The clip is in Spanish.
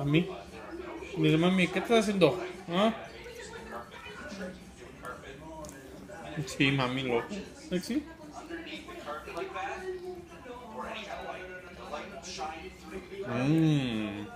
Mami, dile mami, ¿qué estás haciendo? ¿Ah? Sí, mami, loco. ¿Sí? Mmm.